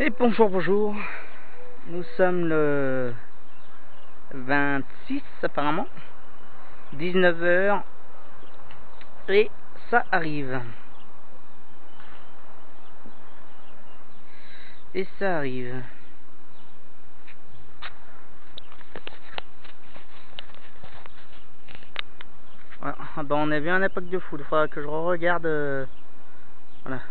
Et bonjour, bonjour. Nous sommes le 26 apparemment, 19 h, et ça arrive. Et ça arrive. Voilà. Ah bah on a vu un impact de foudre, il faudra que je regarde. Voilà.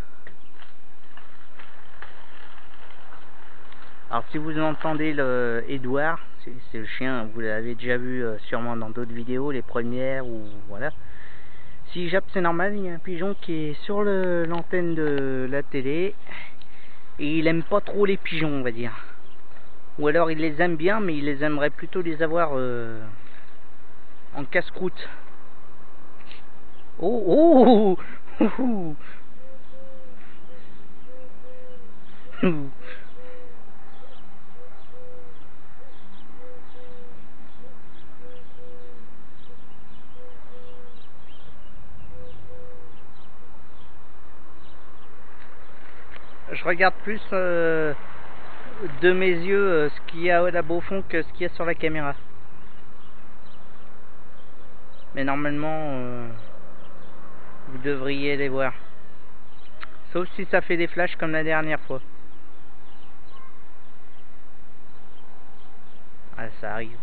Alors si vous entendez le Edouard, c'est le chien, vous l'avez déjà vu sûrement dans d'autres vidéos, les premières ou voilà. Si jappe, c'est normal, il y a un pigeon qui est sur l'antenne de la télé et il aime pas trop les pigeons, on va dire. Ou alors il les aime bien, mais il les aimerait plutôt les avoir en casse-croûte. Oh, oh, oh, oh. Je regarde plus de mes yeux ce qu'il y a là-bas au fond que ce qu'il y a sur la caméra. Mais normalement, vous devriez les voir. Sauf si ça fait des flashs comme la dernière fois. Ah, ça arrive.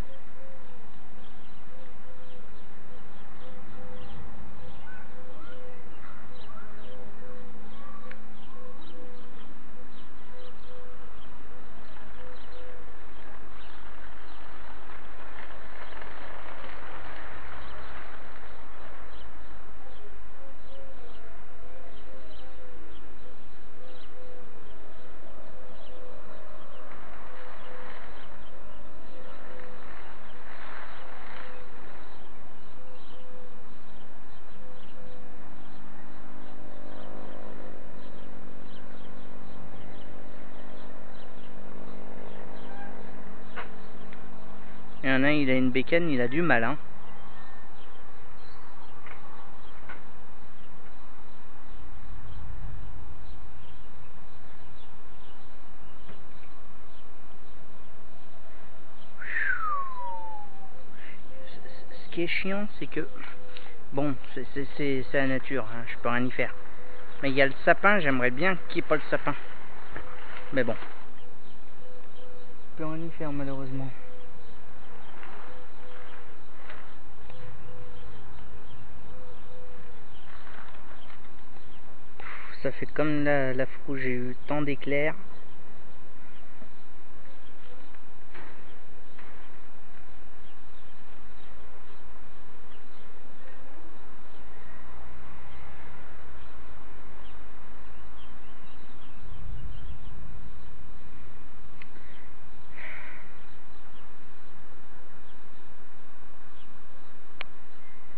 Il y en a un, il a une bécane, il a du mal, hein. Ce qui est chiant, c'est que... Bon, c'est la nature, hein, je peux rien y faire. Mais il y a le sapin, j'aimerais bien qu'il n'y ait pas le sapin. Mais bon. Je peux rien y faire, malheureusement. Ça fait comme la fois où j'ai eu tant d'éclairs.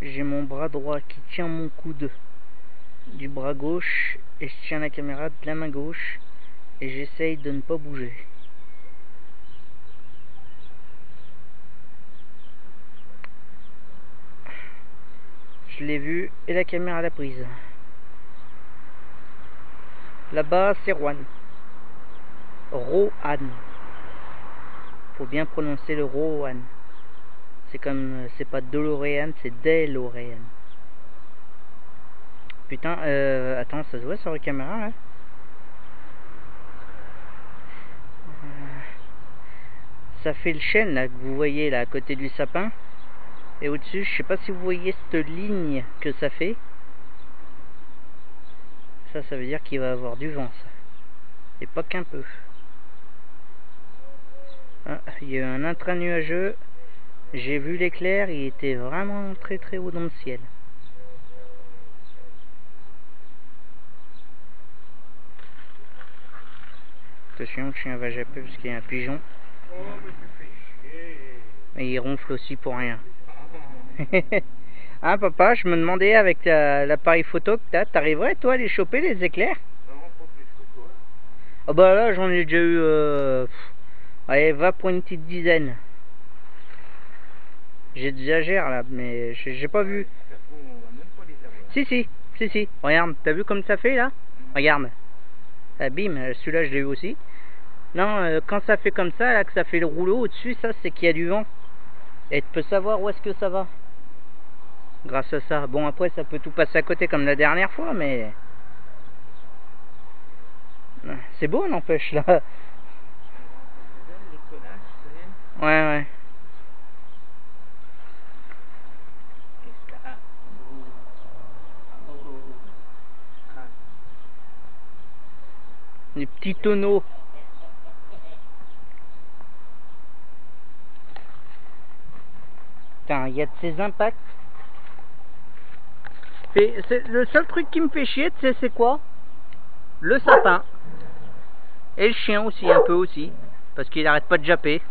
J'ai mon bras droit qui tient mon coude du bras gauche et je tiens la caméra de la main gauche et j'essaye de ne pas bouger. Je l'ai vu et la caméra l'a prise. Là-bas c'est Rohan. Rohan. Faut bien prononcer le Rohan. C'est comme, c'est pas DeLorean, c'est DeLorean. Putain, attends, ça se voit sur la caméra là? Ça fait le chêne là que vous voyez là à côté du sapin. Et au-dessus, je sais pas si vous voyez cette ligne que ça fait. Ça veut dire qu'il va y avoir du vent, ça. Et pas qu'un peu. Ah, il y a eu un intra nuageux. J'ai vu l'éclair, il était vraiment très très haut dans le ciel. Attention, le chien va japper parce qu'il y a un pigeon. Oh, mais tu fais chier. Et il ronfle aussi pour rien. Hein papa, je me demandais avec l'appareil photo que t'arriverais toi à les choper les éclairs? Non, pas plus que toi. Ah bah là j'en ai déjà eu allez, va pour une petite dizaine. J'exagère là, mais j'ai pas vu. Si, regarde, t'as vu comme ça fait là? Regarde. Ah, bim, celui-là je l'ai eu aussi. Non, quand ça fait comme ça, là, que ça fait le rouleau au-dessus, ça c'est qu'il y a du vent. Et tu peux savoir où est-ce que ça va. Grâce à ça. Bon, après ça peut tout passer à côté comme la dernière fois, mais... C'est beau, n'empêche, là. Ouais, ouais. Les petits tonneaux. Putain, il y a de ces impacts. Le seul truc qui me fait chier, tu sais, c'est quoi? Le sapin. Et le chien aussi, un peu aussi. Parce qu'il arrête pas de japper.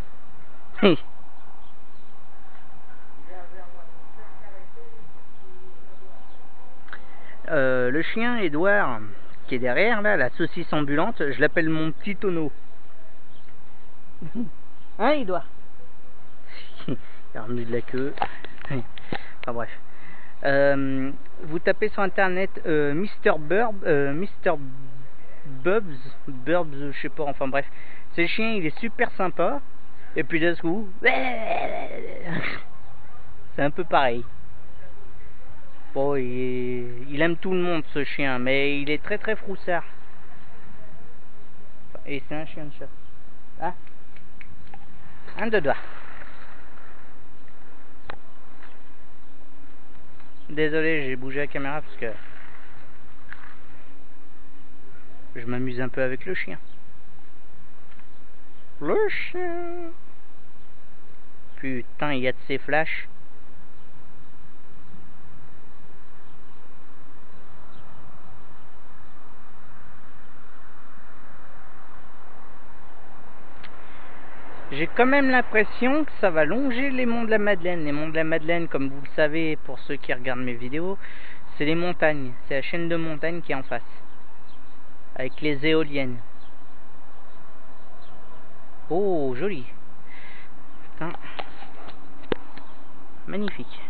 Le chien Edouard, qui est derrière, là, la saucisse ambulante, je l'appelle mon petit tonneau. Hein, Edouard? Il a remis de la queue. Enfin bref. Vous tapez sur internet Mr. Burbs, je sais pas, enfin bref. C'est le chien, il est super sympa. Et puis d'un coup, c'est un peu pareil. Bon, il aime tout le monde ce chien, mais il est très très froussard. Et c'est un chien de chat. Ah, un de doigts. Désolé, j'ai bougé la caméra parce que je m'amuse un peu avec le chien. Le chien. Putain, il y a de ces flashs. J'ai quand même l'impression que ça va longer les monts de la Madeleine. Les monts de la Madeleine, comme vous le savez, pour ceux qui regardent mes vidéos, c'est les montagnes. C'est la chaîne de montagnes qui est en face. Avec les éoliennes. Oh, joli. Putain. Magnifique.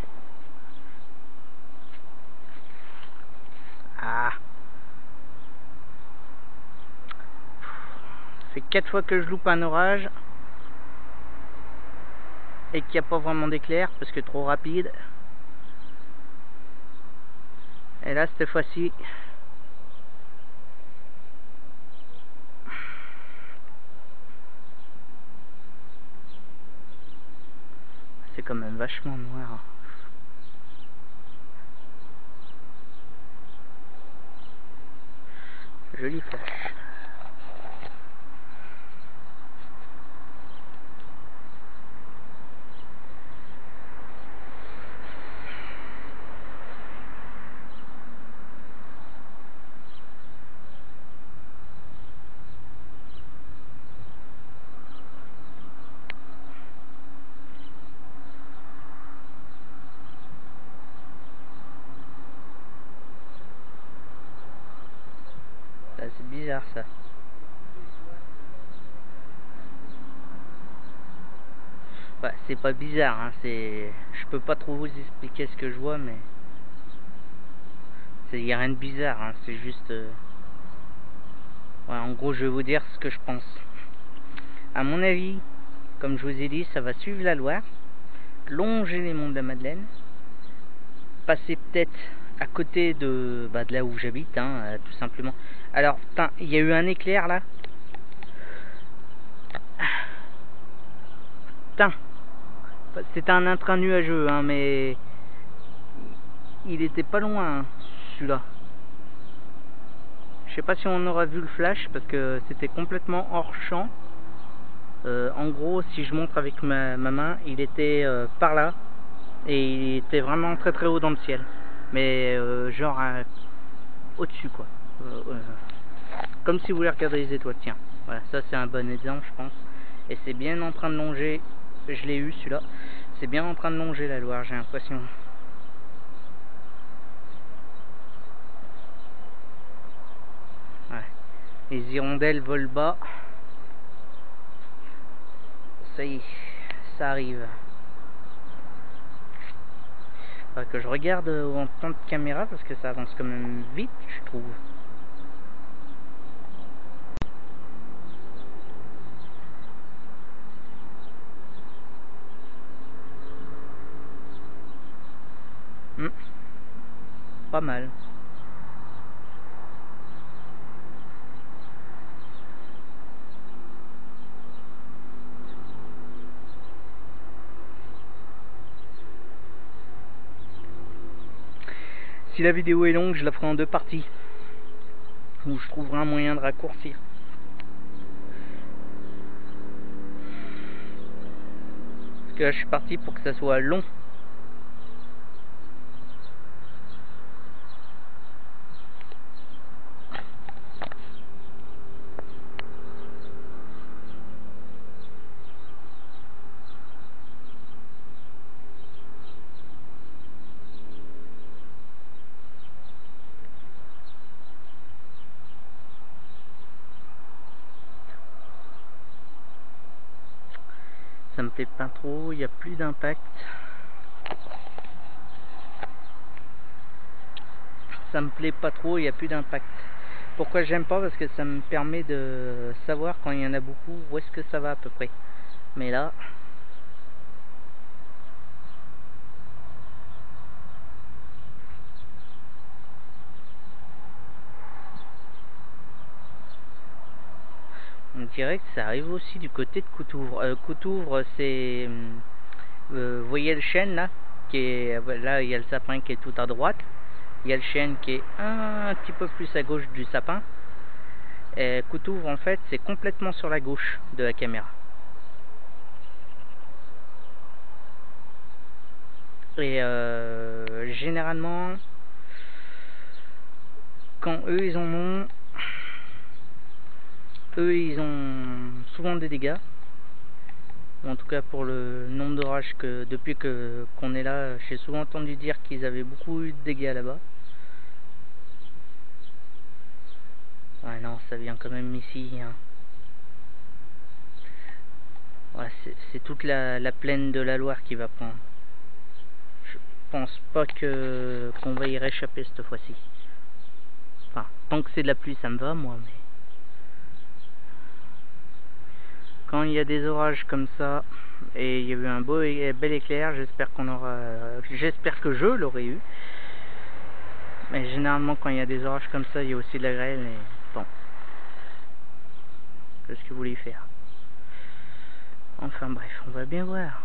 Ah. Ça fait 4 fois que je loupe un orage. Et qu'il n'y a pas vraiment d'éclair parce que trop rapide. Et là cette fois-ci c'est quand même vachement noir. Joli flash. C'est bizarre ça. Bah, c'est pas bizarre, hein, c'est... Je peux pas trop vous expliquer ce que je vois, mais... Il n'y a rien de bizarre, hein, c'est juste... Ouais, en gros, je vais vous dire ce que je pense. À mon avis, comme je vous ai dit, ça va suivre la Loire, longer les monts de la Madeleine, passer peut-être à côté de là où j'habite, hein, tout simplement. Alors, putain, il y a eu un éclair là. Putain, c'était un intra nuageux, hein, mais il était pas loin, hein, celui-là. Je sais pas si on aura vu le flash parce que c'était complètement hors champ. En gros, si je montre avec ma main, il était par là et il était vraiment très très haut dans le ciel, mais genre au-dessus quoi. Comme si vous voulez regarder les étoiles. Tiens, voilà, ça c'est un bon exemple, je pense. Et c'est bien en train de longer. Je l'ai eu celui-là. C'est bien en train de longer la Loire, j'ai l'impression. Ouais. Les hirondelles volent bas. Ça y est, ça arrive. Faudrait que je regarde en temps de caméra parce que ça avance quand même vite, je trouve. pas mal. Si la vidéo est longue, je la ferai en 2 parties, où je trouverai un moyen de raccourcir. Parce que là je suis parti pour que ça soit long. Ça me plaît pas trop, il n'y a plus d'impact. Ça me plaît pas trop, il n'y a plus d'impact. Pourquoi j'aime pas? Parce que ça me permet de savoir quand il y en a beaucoup où est-ce que ça va à peu près. Mais là, on dirait que ça arrive aussi du côté de Coutouvre. Coutouvre, c'est... vous voyez le chêne là, qui est, là il y a le sapin qui est tout à droite. Il y a le chêne qui est un petit peu plus à gauche du sapin. Et Coutouvre en fait c'est complètement sur la gauche de la caméra. Et généralement quand eux ils en ont, eux ils ont souvent des dégâts. En tout cas pour le nombre d'orages que depuis qu'on est là, j'ai souvent entendu dire qu'ils avaient beaucoup eu de dégâts là-bas. Ouais non, ça vient quand même ici. Hein. Ouais, c'est toute la plaine de la Loire qui va prendre. Je pense pas qu'on va y réchapper cette fois-ci. Enfin, tant que c'est de la pluie, ça me va moi, mais quand il y a des orages comme ça, et il y a eu un beau et bel éclair, j'espère que je l'aurai eu. Mais généralement quand il y a des orages comme ça, il y a aussi de la grêle et bon. Qu'est-ce que vous voulez faire? Enfin bref, on va bien voir.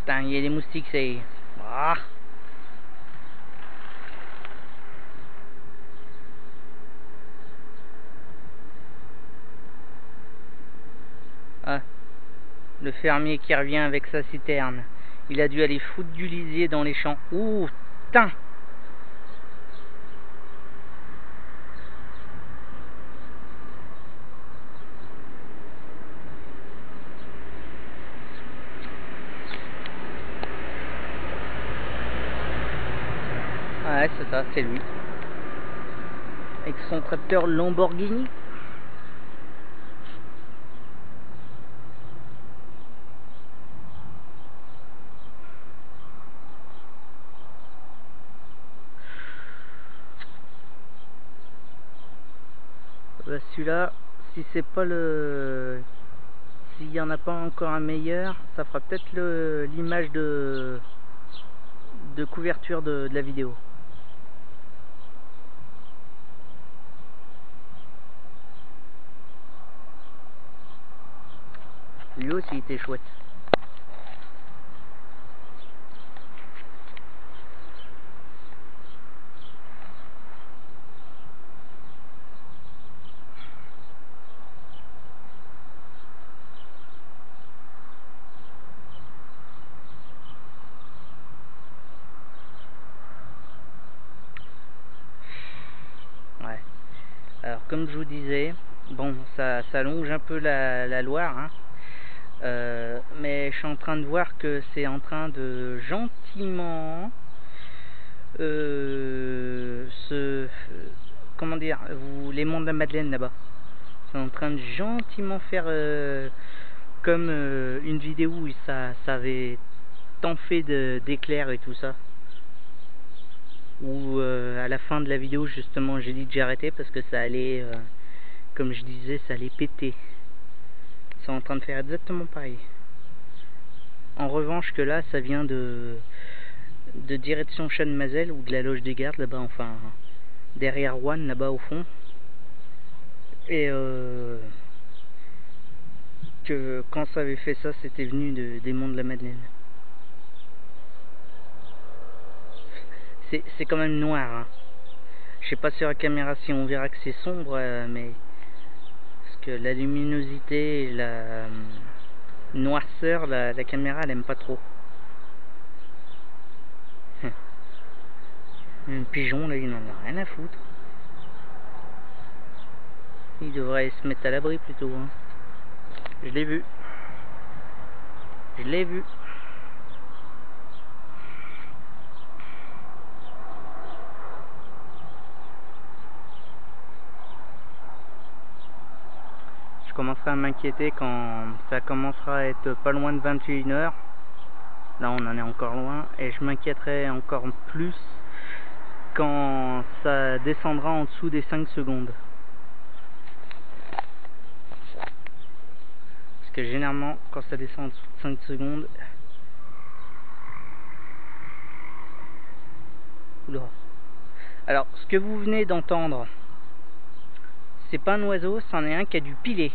Putain, il y a des moustiques, c'est... Ah. Ah. Le fermier qui revient avec sa citerne. Il a dû aller foutre du lisier dans les champs. Ouh, putain. Ouais, c'est ça, c'est lui. Avec son tracteur Lamborghini. Celui-là, si c'est pas le... S'il n'y en a pas encore un meilleur, ça fera peut-être l'image de couverture de la vidéo. Lui aussi il était chouette. comme je vous disais, bon, ça longe un peu la Loire, hein. Mais je suis en train de voir que c'est en train de gentiment comment dire, les monts de la Madeleine là-bas, c'est en train de gentiment faire comme une vidéo où ça avait tant fait d'éclairs et tout ça, où à la fin de la vidéo justement j'ai dit que j'ai arrêté parce que ça allait, comme je disais, ça allait péter. C'est en train de faire exactement pareil. En revanche que là ça vient de direction Chenmazel ou de la loge des gardes là-bas, enfin derrière Rouen là-bas au fond, et que quand ça avait fait ça c'était venu des monts de la Madeleine. C'est quand même noir, hein. Je sais pas sur la caméra si on verra que c'est sombre, mais parce que la luminosité et la noirceur, la caméra elle aime pas trop. Un pigeon là, il n'en a rien à foutre. Il devrait se mettre à l'abri plutôt, hein. Je l'ai vu. Je l'ai vu. Je commencerai à m'inquiéter quand ça commencera à être pas loin de 21 h. Là on en est encore loin, et je m'inquiéterai encore plus quand ça descendra en dessous des 5 secondes. Parce que généralement quand ça descend en dessous de 5 secondes... Oula. Alors ce que vous venez d'entendre, c'est pas un oiseau, c'en est un qui a dû piler.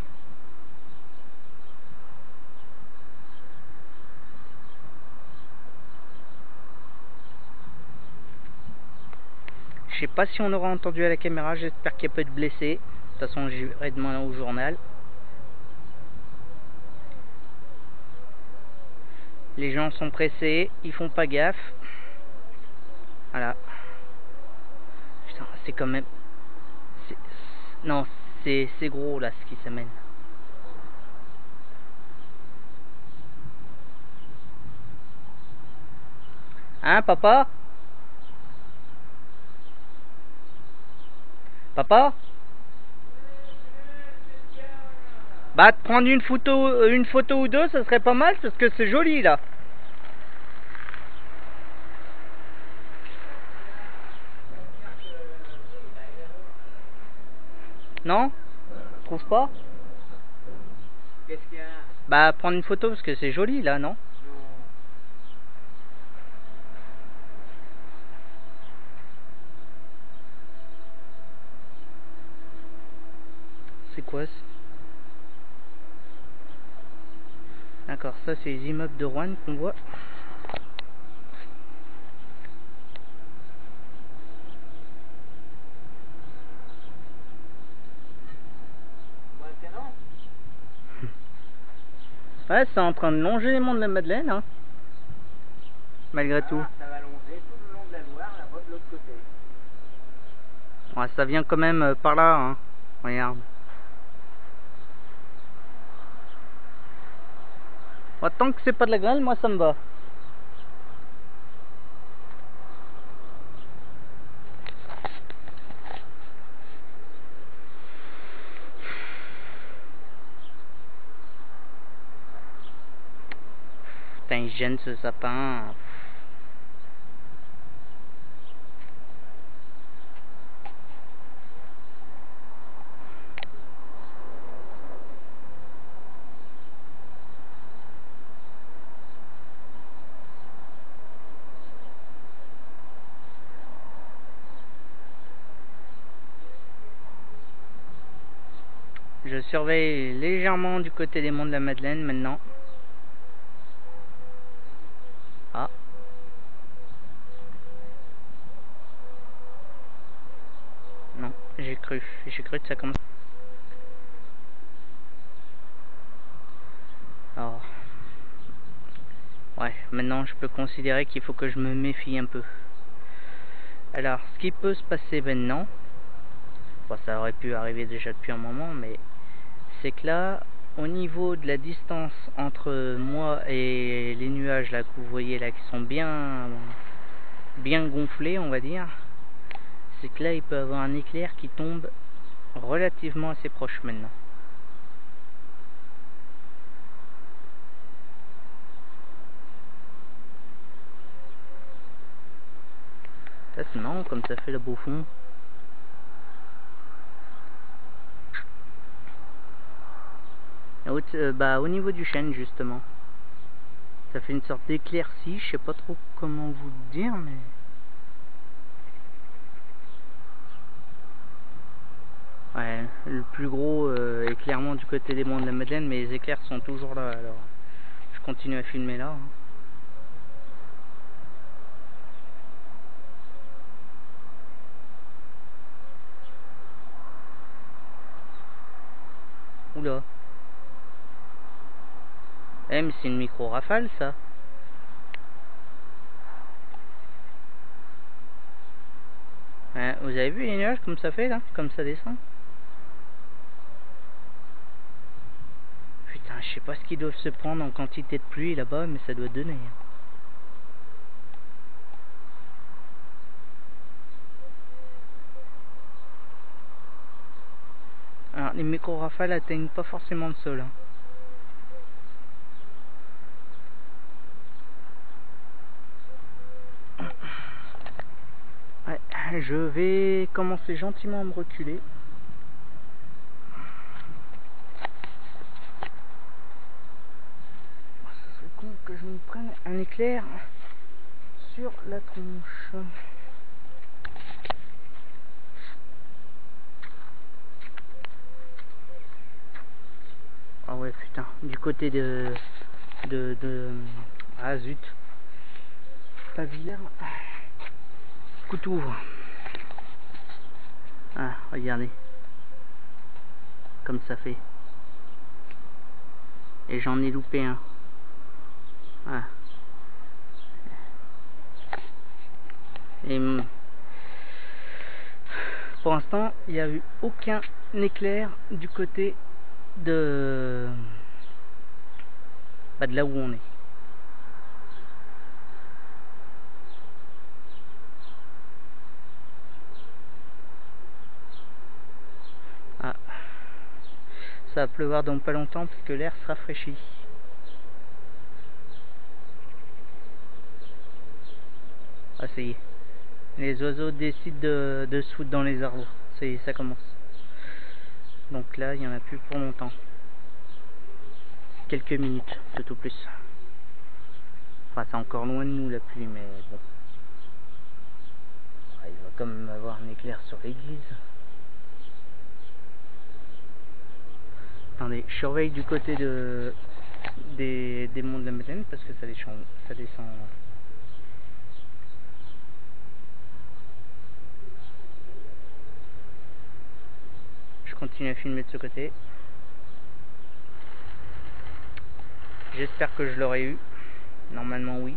Je sais pas si on aura entendu à la caméra, j'espère qu'il n'y a pas de blessés. De toute façon, j'irai demain au journal. Les gens sont pressés, ils font pas gaffe. Voilà. Putain, c'est quand même... Non, c'est gros là ce qui s'amène. Hein, papa? Papa? Bah, te prendre une photo ou deux, ça serait pas mal parce que c'est joli là. Non? Tu trouves pas? Qu'est-ce qu'il y a? Bah, prendre une photo parce que c'est joli là, non? C'est quoi ça? D'accord, ça c'est les immeubles de Rouen qu'on voit. Ouais, c'est en train de longer les monts de la Madeleine, hein. Malgré tout. Ça va longer tout le long de la Loire, là-bas de l'autre côté. Ouais, ça vient quand même par là, hein. Regarde. Ouais, tant que c'est pas de la grêle, moi ça me va. Putain, il gêne ce sapin. Je surveille légèrement du côté des monts de la Madeleine maintenant. Ah. Non, j'ai cru que ça commence. Alors. Ouais, maintenant je peux considérer qu'il faut que je me méfie un peu. Alors, ce qui peut se passer maintenant, Bon, ça aurait pu arriver déjà depuis un moment, mais c'est que là, au niveau de la distance entre moi et les nuages là que vous voyez là, qui sont bien gonflés, on va dire, c'est que là il peut y avoir un éclair qui tombe relativement assez proche maintenant. Ça c'est marrant comme ça fait le beau fond. Au niveau du chêne justement, ça fait une sorte d'éclaircie, je sais pas trop comment vous le dire, mais ouais, le plus gros est clairement du côté des monts de la Madeleine, mais les éclairs sont toujours là, alors je continue à filmer là. Oula. Eh mais c'est une micro-rafale ça. Ouais, vous avez vu les nuages comme ça fait là, comme ça descend. Putain, je sais pas ce qu'ils doivent se prendre en quantité de pluie là-bas, mais ça doit donner. Alors les micro-rafales atteignent pas forcément le sol. Ouais, je vais commencer gentiment à me reculer. Ce serait con que je me prenne un éclair sur la tronche. Ah ouais putain, du côté de ah zut, pas vilain. Couteau ouvre. Ah regardez, comme ça fait. Et j'en ai loupé un. Ah. Et pour l'instant, il n'y a eu aucun éclair du côté de là où on est. Ah. Ça va pleuvoir dans pas longtemps parce que l'air se rafraîchit. Ah ça y est. Les oiseaux décident de se foutre dans les arbres. Ça y est, ça commence. Donc là, il n'y en a plus pour longtemps. Quelques minutes, tout au plus. Enfin, c'est encore loin de nous la pluie, mais bon. Ah, il va quand même avoir un éclair sur l'église. Attendez, je surveille du côté des monts de la Madeleine parce que ça descend. Je continue à filmer de ce côté. J'espère que je l'aurai eu. Normalement oui.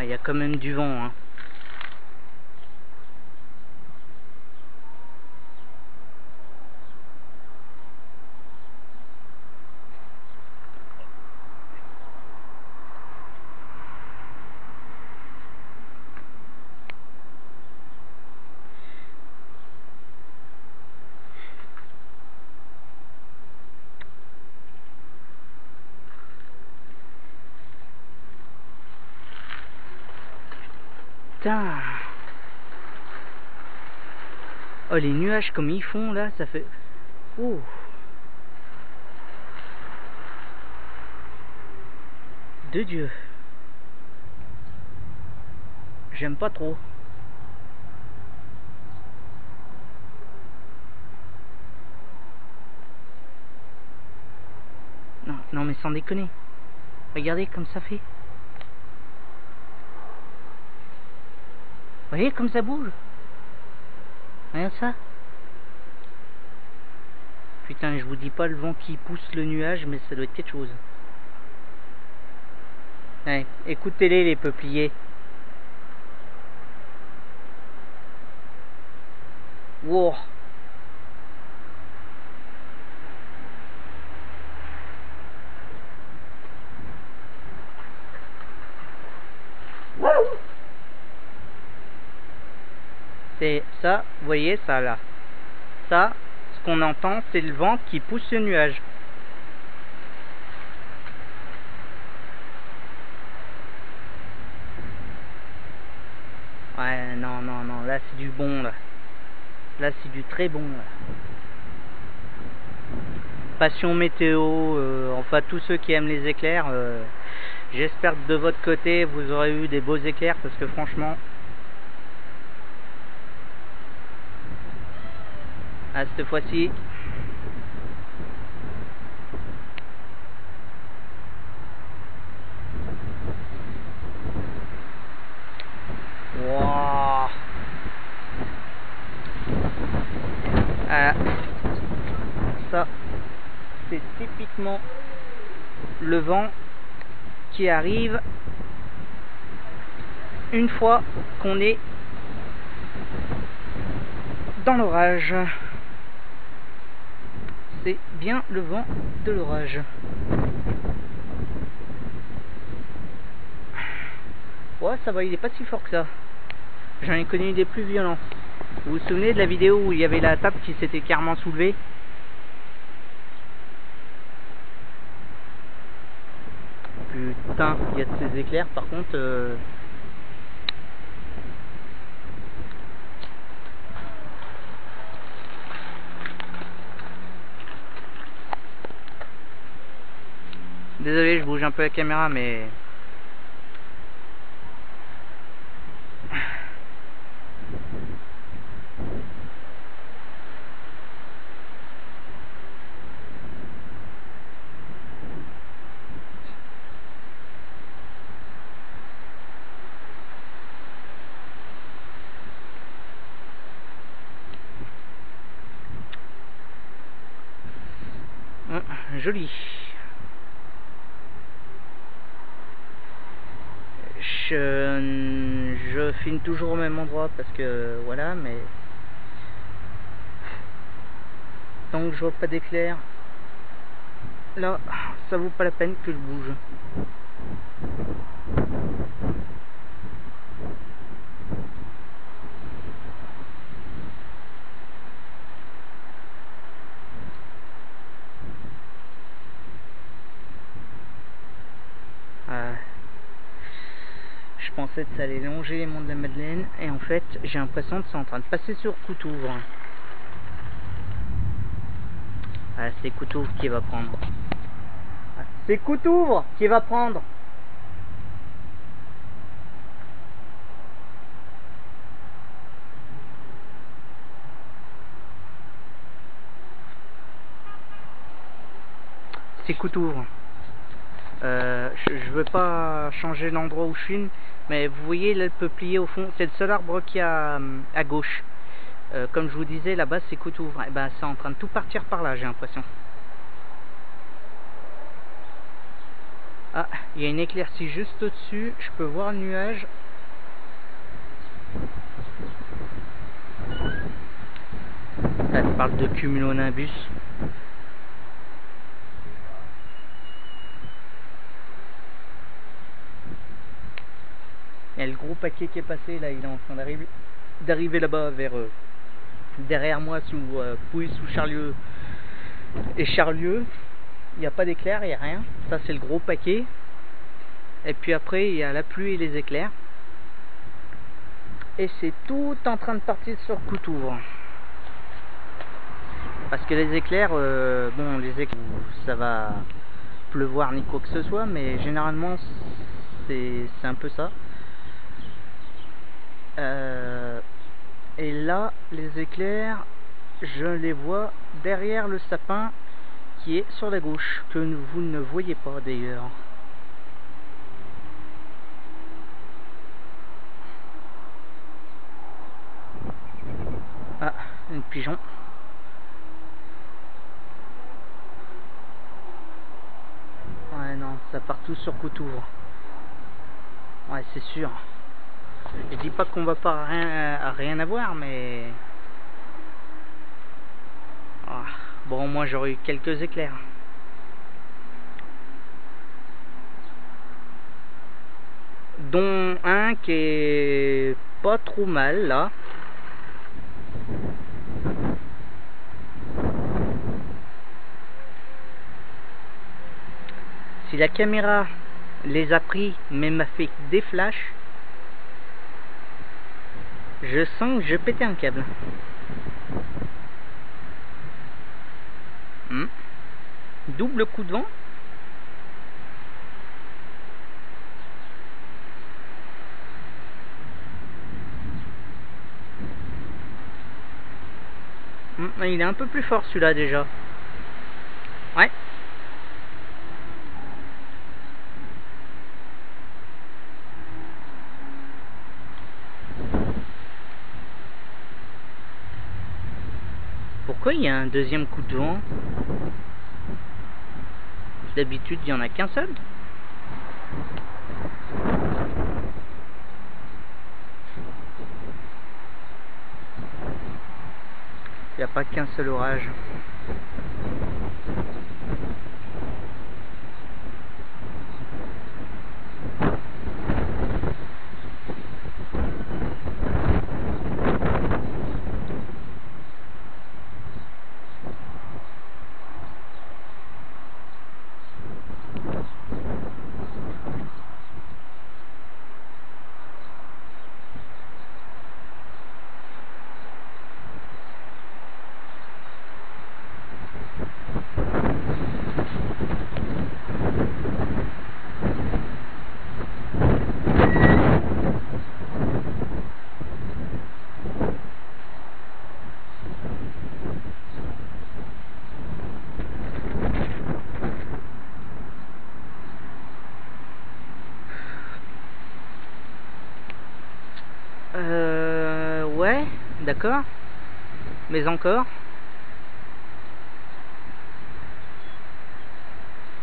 Ah, il y a quand même du vent, hein. Putain. Oh, les nuages comme ils font là, ça fait... Oh. De Dieu. J'aime pas trop. Non mais sans déconner. Regardez comme ça fait. Vous voyez comme ça bouge? Regarde ça. Putain, je vous dis pas le vent qui pousse le nuage, mais ça doit être quelque chose. Ouais, écoutez-les les peupliers. Wow. C'est ça, vous voyez ça là. Ça, ce qu'on entend, c'est le vent qui pousse le nuage. Ouais, non, non, non, là c'est du bon là. Là c'est du très bon là. Passion météo, enfin tous ceux qui aiment les éclairs, j'espère que de votre côté vous aurez eu des beaux éclairs parce que franchement, à cette fois-ci, wow. Ça, c'est typiquement le vent qui arrive une fois qu'on est dans l'orage. C'est bien le vent de l'orage. Ouais, ça va, il est pas si fort que ça. J'en ai connu des plus violents. Vous vous souvenez de la vidéo où il y avait la table qui s'était carrément soulevée? Putain, il y a de ces éclairs par contre. Désolé, je bouge un peu la caméra, mais joli. Je filme toujours au même endroit parce que voilà, mais tant que je vois pas d'éclair, là, ça vaut pas la peine que je bouge. Je pensais que ça allait longer les monts de la Madeleine et en fait j'ai l'impression que c'est en train de passer sur Coutouvre. Ah, c'est Coutouvre qui va prendre. Ah, c'est Coutouvre qui va prendre. C'est Coutouvre. Je veux pas changer l'endroit où je filme, mais vous voyez là le peuplier au fond, c'est le seul arbre qu'il y a à gauche. Comme je vous disais, là-bas c'est Coutouvre. Et ben c'est en train de tout partir par là, j'ai l'impression. Ah, il y a une éclaircie juste au-dessus, je peux voir le nuage. Elle parle de cumulonimbus. Il y a le gros paquet qui est passé là, il est en train d'arriver là-bas vers derrière moi sous Pouille, sous Charlieu et Charlieu. Il n'y a pas d'éclairs, il n'y a rien. Ça c'est le gros paquet. Et puis après il y a la pluie et les éclairs. Et c'est tout en train de partir sur Coutouvre. Parce que les éclairs, bon les éclairs, ça va pleuvoir ni quoi que ce soit, mais généralement c'est un peu ça. Et là, les éclairs, je les vois derrière le sapin qui est sur la gauche, que vous ne voyez pas d'ailleurs. Ah, un pigeon. Ouais, non, ça part tout sur Coutouvre. Ouais, c'est sûr. Je dis pas qu'on va pas rien avoir, mais... Ah, bon, moi j'aurais eu quelques éclairs. Dont un qui est pas trop mal, là. Si la caméra les a pris mais m'a fait des flashs, je sens que je pétais un câble. Double coup de vent. Il est un peu plus fort celui-là déjà. Ouais. Pourquoi il y a un deuxième coup de vent? D'habitude, il n'y en a qu'un seul. Il n'y a pas qu'un seul orage. Ouais, d'accord. Mais encore.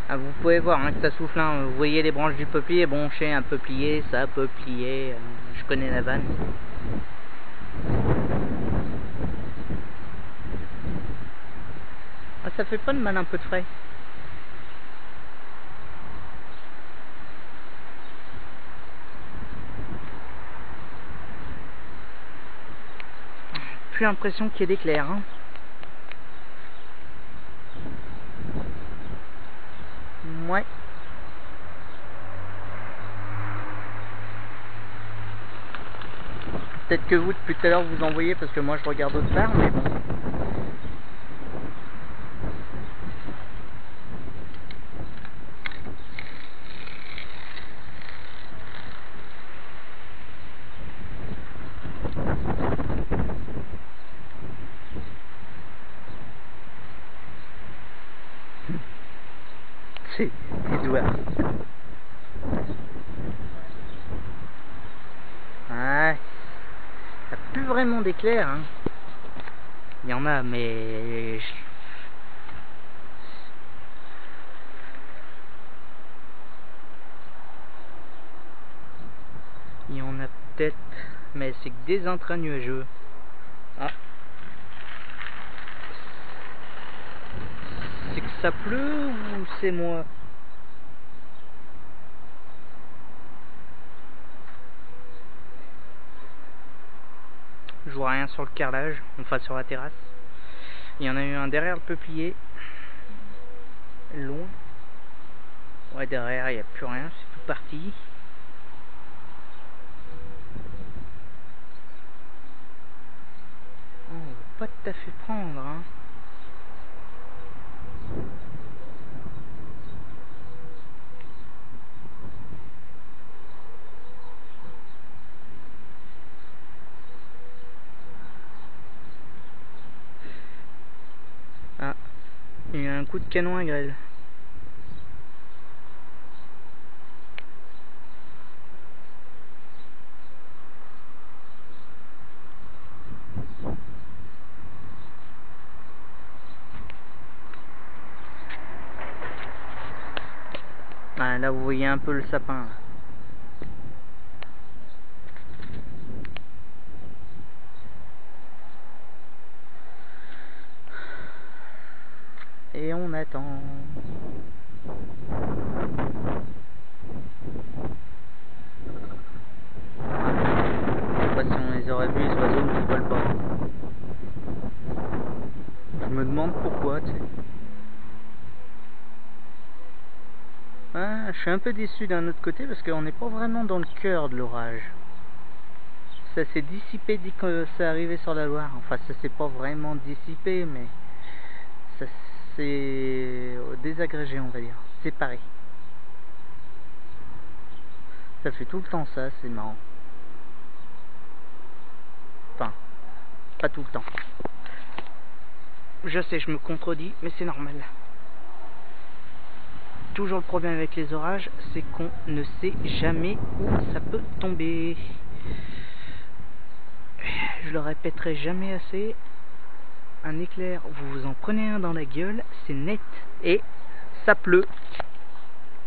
Ah, vous pouvez voir hein, que ça souffle. Hein. Vous voyez les branches du peuplier. Bon, chez un peuplier, ça, peuplier. Je connais la vanne. Ah, ça fait pas de mal un peu de frais. Plus l'impression qu'il y ait d'éclairs. Hein. Ouais. Peut-être que vous, depuis tout à l'heure, vous en voyez parce que moi je regarde autre part, mais bon. C'est Edouard. Ouais. Il n'y a plus vraiment d'éclairs. Hein. Il y en a, mais... Il y en a peut-être, mais c'est que des intrants nuageux. Ah. C'est que ça pleut ou c'est moi? Je vois rien sur le carrelage, enfin sur la terrasse. Il y en a eu un derrière le peuplier. Long. Ouais, derrière il n'y a plus rien, c'est tout parti. Oh, on va pas tout à fait prendre, hein. Ah, il y eu un coup de canon à grêle. Ah, là vous voyez un peu le sapin là. Et on attend. Je sais pas si on les aurait vus, les oiseaux qui volent pas. Je me demande pourquoi, tu sais. Ah, je suis un peu déçu d'un autre côté parce qu'on n'est pas vraiment dans le cœur de l'orage. Ça s'est dissipé dès que c'est arrivé sur la Loire. Enfin, ça s'est pas vraiment dissipé, mais ça s'est désagrégé, on va dire. Séparé. Ça fait tout le temps ça, c'est marrant. Enfin, pas tout le temps. Je sais, je me contredis, mais c'est normal. Toujours le problème avec les orages, c'est qu'on ne sait jamais où ça peut tomber. Je le répéterai jamais assez. Un éclair, vous vous en prenez un dans la gueule, c'est net. Et ça pleut.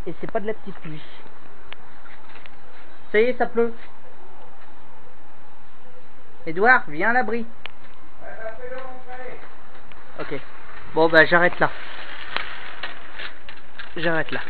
Et c'est pas de la petite pluie. Ça y est, ça pleut. Edouard, viens à l'abri. Ok. Bon bah j'arrête là. J'arrête là.